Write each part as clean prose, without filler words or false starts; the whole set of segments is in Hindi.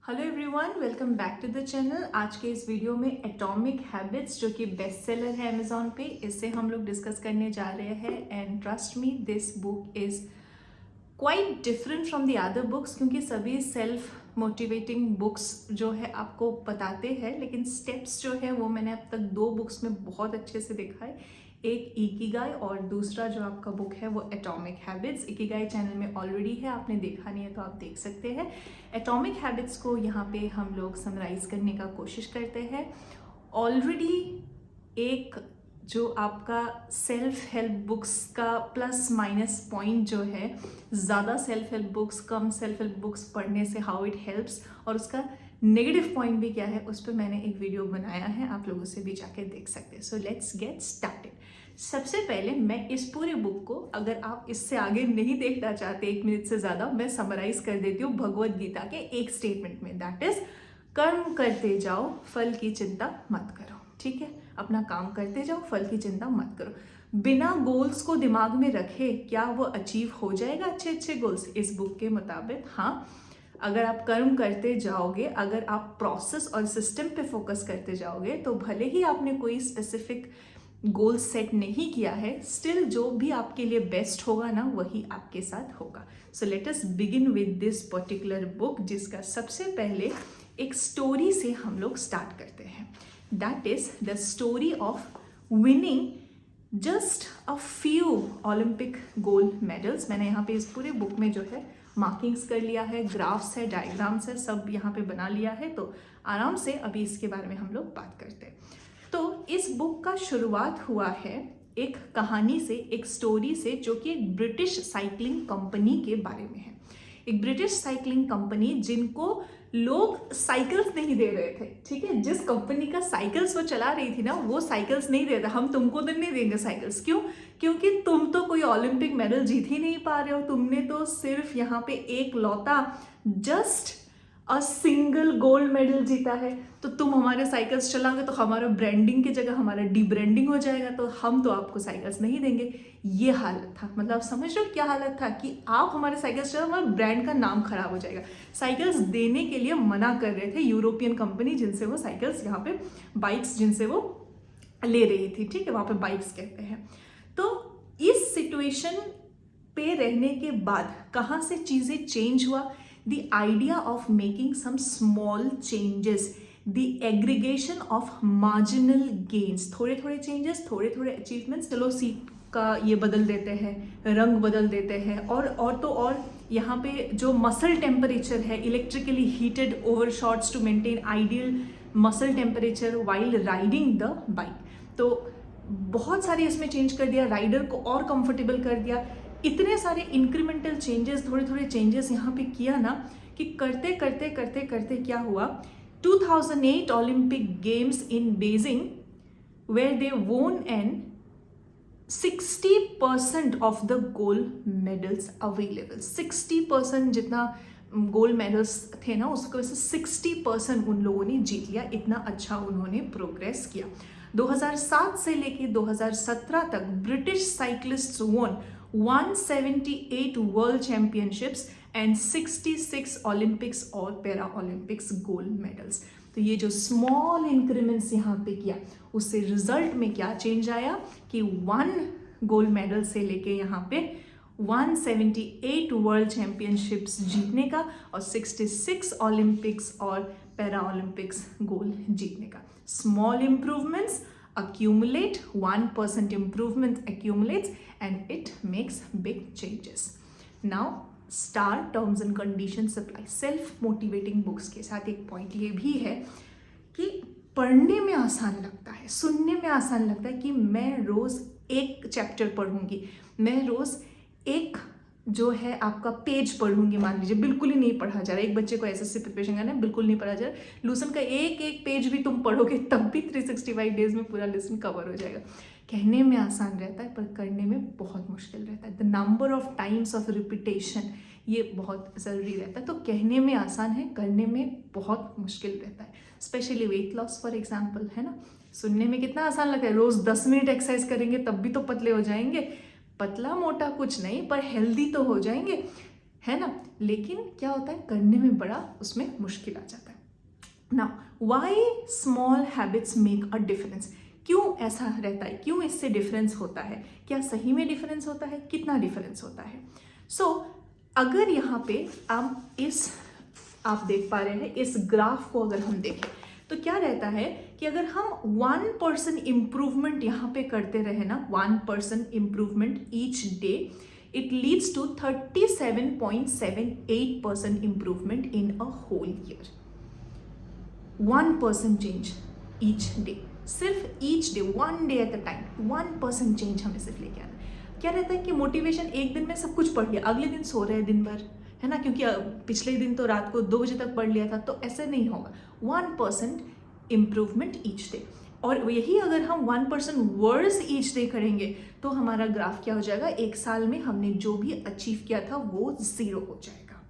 Hello everyone, welcome back to the channel. आज के इस वीडियो में एटॉमिक हैबिट्स जो कि बेस्ट सेलर है अमेजोन पे, इससे हम लोग डिस्कस करने जा रहे हैं। And trust me, this book is quite different from the other books, क्योंकि सभी सेल्फ मोटिवेटिंग बुक्स जो है आपको बताते हैं, लेकिन स्टेप्स जो है वो मैंने अब तक दो बुक्स में बहुत अच्छे से देखा है। एक इकिगाई और दूसरा जो आपका बुक है वो एटॉमिक हैबिट्स। इकिगाई चैनल में ऑलरेडी है, आपने देखा नहीं है तो आप देख सकते हैं। एटॉमिक हैबिट्स को यहाँ पे हम लोग समराइज करने का कोशिश करते हैं। ऑलरेडी एक जो आपका सेल्फ हेल्प बुक्स का प्लस माइनस पॉइंट जो है, ज़्यादा सेल्फ हेल्प बुक्स, कम सेल्फ हेल्प बुक्स पढ़ने से हाउ इट हेल्प्स, और उसका नेगेटिव पॉइंट भी क्या है, उस पर मैंने एक वीडियो बनाया है, आप लोग उसे भी जाके देख सकते हैं। So let's get started. सबसे पहले मैं इस पूरे बुक को, अगर आप इससे आगे नहीं देखना चाहते 1 मिनट से ज़्यादा, मैं समराइज कर देती हूँ भगवत गीता के एक स्टेटमेंट में, दैट इज कर्म करते जाओ, फल की चिंता मत करो। ठीक है, अपना काम करते जाओ, फल की चिंता मत करो। बिना गोल्स को दिमाग में रखे क्या वो अचीव हो जाएगा अच्छे अच्छे गोल्स? इस बुक के मुताबिक हाँ, अगर आप कर्म करते जाओगे, अगर आप प्रोसेस और सिस्टम पे फोकस करते जाओगे, तो भले ही आपने कोई स्पेसिफिक गोल सेट नहीं किया है, स्टिल जो भी आपके लिए बेस्ट होगा ना, वही आपके साथ होगा। So let us begin with this particular book, जिसका सबसे पहले एक स्टोरी से हम लोग स्टार्ट करते हैं। That is the story of winning just a few Olympic gold medals. मैंने यहाँ पे इस पूरे बुक में जो है मार्किंग्स कर लिया है, ग्राफ्स है, डायग्राम्स है, सब यहाँ पे बना लिया है, तो आराम से अभी इसके बारे में हम लोग बात करते हैं। तो इस बुक का शुरुआत हुआ है एक कहानी से, एक स्टोरी से, जो कि एक ब्रिटिश साइकिलिंग कंपनी के बारे में है। एक ब्रिटिश साइकिलिंग कंपनी जिनको लोग साइकिल्स नहीं दे रहे थे। ठीक है, जिस कंपनी का साइकिल्स वो चला रही थी ना, वो साइकिल्स नहीं दे रहा, हम तुमको तो नहीं देंगे साइकिल्स। क्यों? क्योंकि तुम तो कोई ओलंपिक मेडल जीत ही नहीं पा रहे हो, तुमने तो सिर्फ यहाँ पे एक लौता just a single gold medal जीता है, तो तुम हमारे साइकिल्स चलाओगे तो हमारा ब्रांडिंग की जगह हमारा डीब्रांडिंग हो जाएगा, तो हम तो आपको साइकिल्स नहीं देंगे। ये हालत था। मतलब आप समझ रहे हो क्या हालत था कि आप हमारे साइकिल्स चलाओ, हमारे ब्रांड का नाम खराब हो जाएगा। साइकिल्स देने के लिए मना कर रहे थे यूरोपियन कंपनी, जिनसे वो साइकिल्स, यहाँ पे बाइक्स जिनसे वो ले रही थी। ठीक है, वहाँ पे बाइक्स कहते हैं। तो इस सिचुएशन पे रहने के बाद कहाँ से चीज़ें चेंज हुआ? The idea of making some small changes, the aggregation of marginal gains, थोड़े थोड़े changes, थोड़े थोड़े achievements, चलो सीट का ये बदल देते हैं, रंग बदल देते हैं, और तो और यहाँ पे जो मसल टेम्परेचर है, electrically heated overshorts to maintain ideal muscle temperature while riding the bike. तो बहुत सारे इसमें चेंज कर दिया, राइडर को और कंफर्टेबल कर दिया। इतने सारे इंक्रीमेंटल चेंजेस, थोड़े थोड़े चेंजेस यहाँ पे किया ना, कि करते करते करते करते क्या हुआ, 2008 Olympic games in Beijing where they won and 60% of the gold medals available. 60% जितना गोल्ड मेडल्स थे ना, उसको वैसे 60% उन लोगों ने जीत लिया। इतना अच्छा उन्होंने प्रोग्रेस किया। 2007 से लेके 2017 तक ब्रिटिश साइकिलिस्ट्स वोन 178 वर्ल्ड चैंपियनशिप्स एंड 66 ओलंपिक्स और पैरा ओलंपिक्स गोल्ड मेडल्स। तो ये जो स्मॉल इंक्रीमेंट्स यहाँ पे किया, उससे रिजल्ट में क्या चेंज आया कि 1 गोल्ड मेडल से लेके यहाँ पे 178 वर्ल्ड चैंपियनशिप्स जीतने का और 66 ओलंपिक्स और पैरा ओलंपिक्स गोल्ड जीतने का। Small improvements accumulate, 1% improvement accumulates and it makes big changes. Now star terms and conditions apply. Self motivating books के साथ एक पॉइंट ये भी है कि पढ़ने में आसान लगता है, सुनने में आसान लगता है कि मैं रोज एक चैप्टर पढ़ूंगी, मैं रोज एक जो है आपका पेज पढ़ूंगी। मान लीजिए बिल्कुल ही नहीं पढ़ा जा रहा है, एक बच्चे को एसएससी प्रिपरेशन करना है, बिल्कुल नहीं पढ़ा जा रहा है, लूसन का एक एक पेज भी तुम पढ़ोगे तब भी 365 डेज में पूरा लेसन कवर हो जाएगा। कहने में आसान रहता है पर करने में बहुत मुश्किल रहता है। The number of times of repetition, ये बहुत ज़रूरी रहता है। तो कहने में आसान है, करने में बहुत मुश्किल रहता है। Specially weight loss for example, है ना, सुनने में कितना आसान लगता है, रोज़ 10 मिनट एक्सरसाइज करेंगे तब भी तो पतले हो जाएंगे। पतला मोटा कुछ नहीं, पर हेल्दी तो हो जाएंगे। है ना, लेकिन क्या होता है करने में बड़ा उसमें मुश्किल आ जाता है। Now why small habits make a difference, क्यों ऐसा रहता है, क्यों इससे डिफरेंस होता है, क्या सही में डिफरेंस होता है, कितना डिफरेंस होता है। सो अगर यहाँ पे आप देख पा रहे हैं इस ग्राफ को अगर हम देखें तो क्या रहता है कि अगर हम 1% इम्प्रूवमेंट यहाँ पे करते रहे ना, 1% improvement each day, it leads to 37.78% improvement in a whole year. 1% change each day, सिर्फ each day, one day at a time, 1% change हमें सिर्फ लेके आना। क्या रहता है कि मोटिवेशन, एक दिन में सब कुछ पढ़ लिया, अगले दिन सो रहे दिन भर, है ना, क्योंकि पिछले दिन तो रात को 2 बजे तक पढ़ लिया था, तो ऐसे नहीं होगा। 1% इम्प्रूवमेंट ईच डे, और यही अगर हम 1% वर्स ईच डे करेंगे तो हमारा ग्राफ क्या हो जाएगा, एक साल में हमने जो भी अचीव किया था वो 0 हो जाएगा।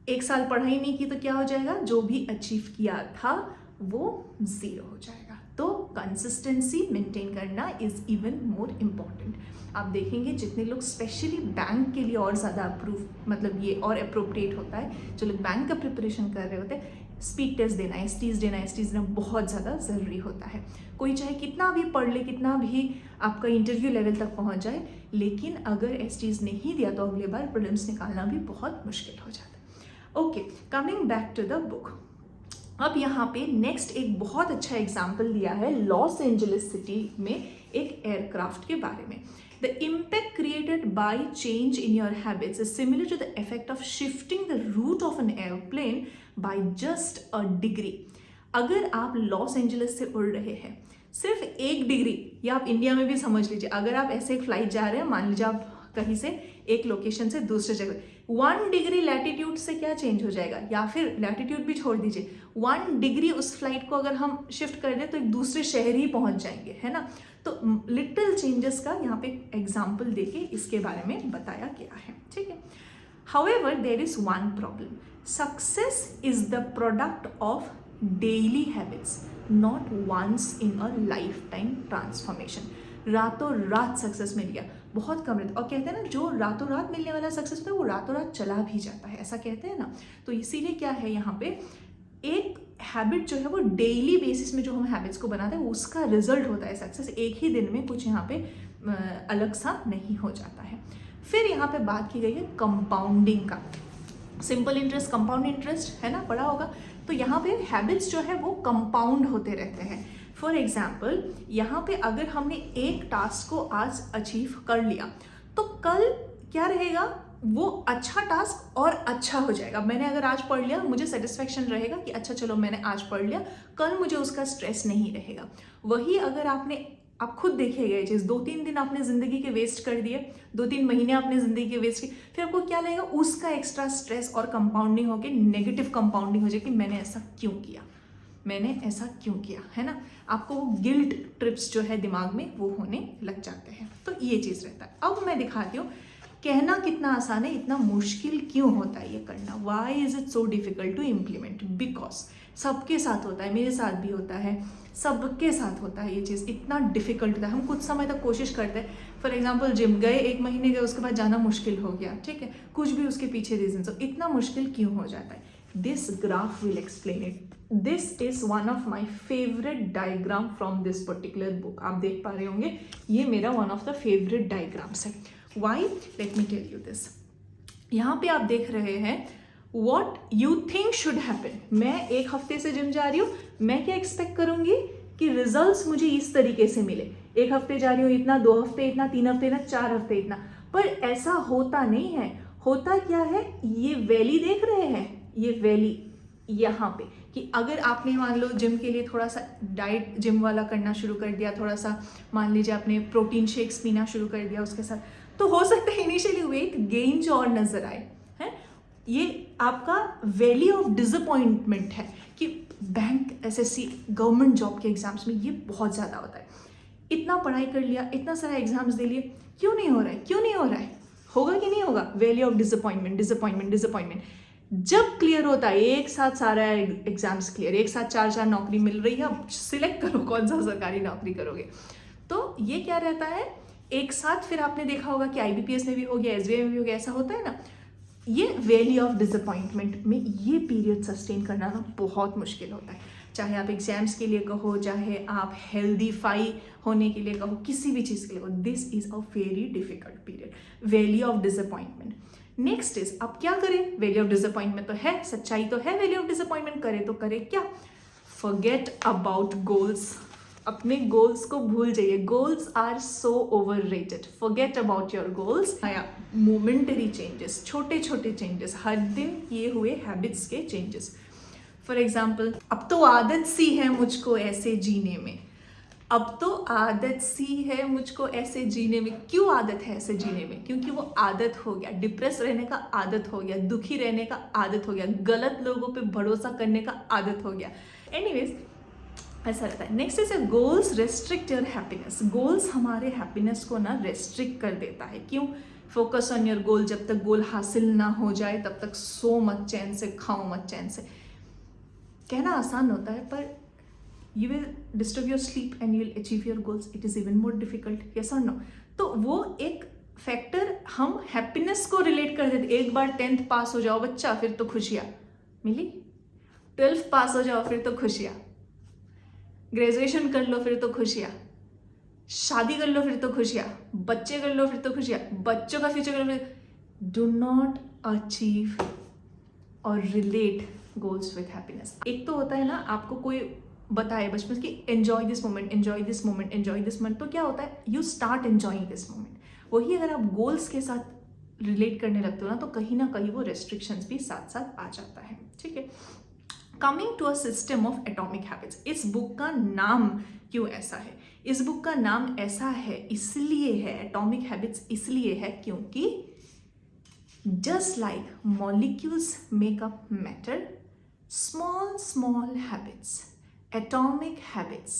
एक साल पढ़ाई नहीं की तो क्या हो जाएगा, जो भी अचीव किया था वो 0 हो जाएगा। तो कंसिस्टेंसी मेंटेन करना इज इवन मोर इम्पॉर्टेंट। आप देखेंगे जितने लोग स्पेशली बैंक के लिए और ज़्यादा मतलब ये और अप्रोप्रिएट होता है, जो लोग बैंक का प्रिपरेशन कर रहे होते हैं, स्पीड टेस्ट देना, एसटीज देना बहुत ज़्यादा ज़रूरी होता है। कोई चाहे कितना भी पढ़ ले, कितना भी आपका इंटरव्यू लेवल तक पहुंच जाए, लेकिन अगर एसटीज नहीं दिया तो अगले बार प्रीलिम्स निकालना भी बहुत मुश्किल हो जाता है। Okay, coming back to the book. अब यहाँ पे नेक्स्ट एक बहुत अच्छा एग्जाम्पल दिया है लॉस एंजलिस सिटी में एक एयरक्राफ्ट के बारे में। The impact created by change in your habits is similar to the effect of shifting the route of an airplane by just a degree. अगर आप लॉस एंजलिस से उड़ रहे हैं सिर्फ 1 डिग्री, या आप इंडिया में भी समझ लीजिए, अगर आप ऐसे एक फ्लाइट जा रहे हैं, मान लीजिए आप कहीं से एक लोकेशन से दूसरे जगह, 1 डिग्री लैटिट्यूड से क्या चेंज हो जाएगा, या फिर लैटिट्यूड भी छोड़ दीजिए, 1 डिग्री उस फ्लाइट को अगर हम शिफ्ट कर दें तो एक दूसरे शहर ही पहुंच जाएंगे, है ना। तो लिटिल चेंजेस का यहाँ पे एग्जाम्पल देके इसके बारे में बताया गया है, ठीक है। However there is one problem, success is the product of daily habits, not once in a lifetime transformation. रातों रात सक्सेस मिल गया बहुत कम रहता है, और कहते हैं ना जो रातों रात मिलने वाला सक्सेस होता है वो रातों रात चला भी जाता है, ऐसा कहते हैं ना। तो इसीलिए क्या है यहाँ पे, एक हैबिट जो है वो डेली बेसिस में जो हम हैबिट्स को बनाते हैं उसका रिजल्ट होता है सक्सेस, एक ही दिन में कुछ यहाँ पे अलग सा नहीं हो जाता है। फिर यहाँ पे बात की गई है कंपाउंडिंग का, सिंपल इंटरेस्ट, कंपाउंड इंटरेस्ट, है ना, पढ़ा होगा। तो यहाँ पे हैबिट्स जो है वो कंपाउंड होते रहते हैं। फॉर एग्जाम्पल यहाँ पे अगर हमने एक टास्क को आज अचीव कर लिया तो कल क्या रहेगा, वो अच्छा टास्क और अच्छा हो जाएगा। मैंने अगर आज पढ़ लिया, मुझे सेटिस्फेक्शन रहेगा कि अच्छा चलो मैंने आज पढ़ लिया, कल मुझे उसका स्ट्रेस नहीं रहेगा। वही अगर आप खुद देखिएगा ये चीज़, 2-3 दिन आपने ज़िंदगी के वेस्ट कर दिए, 2-3 महीने आपने ज़िंदगी के वेस्ट किए, फिर आपको क्या लगेगा, उसका एक्स्ट्रा स्ट्रेस और कंपाउंडिंग होकर नेगेटिव कंपाउंडिंग हो जाएगी, मैंने ऐसा क्यों किया, मैंने ऐसा क्यों किया, है ना। आपको गिल्ट ट्रिप्स जो है दिमाग में वो होने लग जाते हैं। तो ये चीज़ रहता है। अब मैं दिखाती हूँ कहना कितना आसान है, इतना मुश्किल क्यों होता है ये करना। Why is it so difficult to implement, because सबके साथ होता है, मेरे साथ भी होता है, सबके साथ होता है ये चीज़, इतना डिफिकल्ट होता है। हम कुछ समय तक कोशिश करते हैं, फॉर एग्जाम्पल जिम गए, 1 महीने गए, उसके बाद जाना मुश्किल हो गया, ठीक है, कुछ भी उसके पीछे रीजन, तो इतना मुश्किल क्यों हो जाता है। This graph will explain it. This is one of my favourite diagram from this particular book. आप देख पा रहे होंगे ये मेरा one of the favourite diagrams है। Why, let me tell you this. यहाँ पे आप देख रहे हैं what you think should happen. मैं 1 हफ्ते से जिम जा रही हूँ, मैं क्या एक्सपेक्ट करूंगी कि रिजल्ट्स मुझे इस तरीके से मिले। 1 हफ्ते जा रही हूँ इतना, 2 हफ्ते इतना, 3 हफ्ते इतना, 4 हफ्ते इतना, पर ऐसा होता नहीं है। होता क्या है, ये वैली देख रहे हैं, ये वैली यहाँ पे, कि अगर आपने मान लो जिम के लिए थोड़ा सा डाइट जिम वाला करना शुरू कर दिया, थोड़ा सा मान लीजिए आपने प्रोटीन शेक्स पीना शुरू कर दिया उसके साथ, तो हो सकता है इनिशियली वेट गेन जो और नजर आए है। ये आपका वैली ऑफ डिसअपॉइंटमेंट है कि बैंक, एसएससी, गवर्नमेंट जॉब के एग्जाम्स में ये बहुत ज़्यादा होता है। इतना पढ़ाई कर लिया, इतना सारा एग्जाम्स दे लिए, क्यों नहीं हो रहा है, क्यों नहीं हो रहा है, होगा कि नहीं होगा। Valley of disappointment, disappointment, disappointment. जब क्लियर होता है, एक साथ सारा एग्जाम्स क्लियर, एक साथ 4 नौकरी मिल रही है, अब सिलेक्ट करो कौन सा सरकारी नौकरी करोगे। तो ये क्या रहता है, एक साथ फिर आपने देखा होगा कि आईबीपीएस में भी हो गया, एसबीआई में भी हो गया, ऐसा होता है ना। ये वैली ऑफ डिसअपॉइंटमेंट में ये पीरियड सस्टेन करना ना बहुत मुश्किल होता है, चाहे आप एग्जाम्स के लिए कहो, चाहे आप हेल्दीफाई होने के लिए कहो, किसी भी चीज़ के लिए कहो, this is a very difficult period, valley of disappointment. Next is, अब क्या करें, वैली ऑफ डिसअपॉइंटमेंट तो है, सच्चाई तो है, वैली ऑफ डिसअपॉइंटमेंट करे तो करे क्या, फॉरगेट अबाउट गोल्स, अपने गोल्स को भूल जाइए, goals are so overrated, forget about your goals. आया मोमेंटरी चेंजेस, छोटे छोटे चेंजेस, हर दिन ये हुए हैबिट्स के चेंजेस। फॉर एग्जाम्पल, अब तो आदत सी है मुझको ऐसे जीने में, अब तो आदत सी है मुझको ऐसे जीने में। क्यों आदत है ऐसे जीने में? क्योंकि वो आदत हो गया, डिप्रेस रहने का आदत हो गया, दुखी रहने का आदत हो गया, गलत लोगों पे भरोसा करने का आदत हो गया। एनीवेज, ऐसा रहता है। Next is goals restrict your happiness. Goals हमारे हैप्पीनेस को ना रेस्ट्रिक्ट कर देता है। क्यों? फोकस ऑन योर गोल, जब तक गोल हासिल ना हो जाए तब तक सो मत चैन से, खाओ मत चैन से। कहना आसान होता है, पर you will disturb your sleep and you will achieve your goals. It is even more difficult. Yes or no? तो वो एक फैक्टर हम हैप्पीनेस को रिलेट कर देते। एक बार 10th पास हो जाओ बच्चा, फिर तो खुशियाँ मिली, 12th पास हो जाओ फिर तो खुशियाँ, ग्रेजुएशन कर लो फिर तो खुशियाँ, शादी कर लो फिर तो खुशियाँ, बच्चे कर लो फिर तो खुशियाँ, बच्चों का फ्यूचर कर लो फिर। डू नॉट अचीव और रिलेट गोल्स विथ हैप्पीनेस। एक तो होता है ना, आपको कोई बताए बचपन की enjoy this moment, enjoy this moment, enjoy this moment, तो क्या होता है, you start enjoying this moment. वही अगर आप गोल्स के साथ रिलेट करने लगते हो ना, तो कहीं ना कहीं वो रेस्ट्रिक्शंस भी साथ साथ आ जाता है। ठीक है, coming to a system of atomic habits. इस बुक का नाम क्यों ऐसा है? इस बुक का नाम ऐसा है इसलिए है, एटॉमिक हैबिट्स इसलिए है क्योंकि just like molecules make up matter, small habits, atomic habits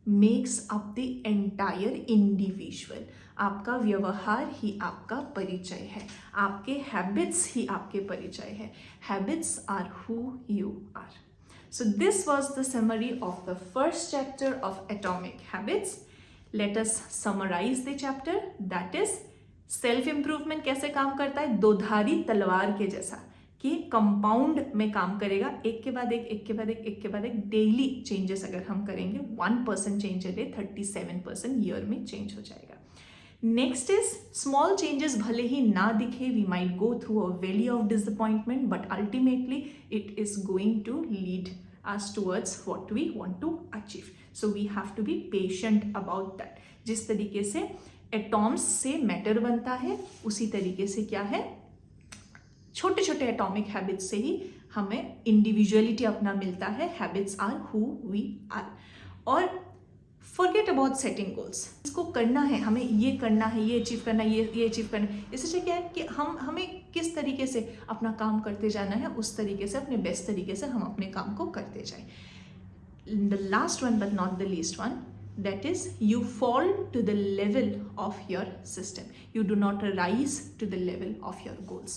makes up the entire individual. आपका व्यवहार ही आपका परिचय है, आपके हैबिट्स ही आपके परिचय है। Habits are who you are. So this was the summary of the first chapter of atomic habits. Let us summarize the chapter, that is self improvement कैसे काम करता है, दोधारी तलवार के जैसा, कि कंपाउंड में काम करेगा, एक के बाद एक, एक के बाद एक, एक के बाद एक। डेली चेंजेस अगर हम करेंगे, 1% चेंज है, 37% ईयर में चेंज हो जाएगा। नेक्स्ट इज स्मॉल चेंजेस भले ही ना दिखे, we might go through a valley of disappointment, but ultimately it is going to lead us towards what we want to achieve. So we have to be patient about that. जिस तरीके से एटॉम्स से मैटर बनता है, उसी तरीके से क्या है, छोटे छोटे एटॉमिक हैबिट्स से ही हमें इंडिविजुअलिटी अपना मिलता है। Habits are who we are. और फॉरगेट अबाउट सेटिंग गोल्स। इसको करना है, हमें ये करना है, ये अचीव करना है, ये अचीव करना है। इससे क्या है कि हमें किस तरीके से अपना काम करते जाना है, उस तरीके से, अपने बेस्ट तरीके से हम अपने काम को करते जाएं। The last one but not the least one, that is you fall to the level of your system, you do not rise to the level of your goals.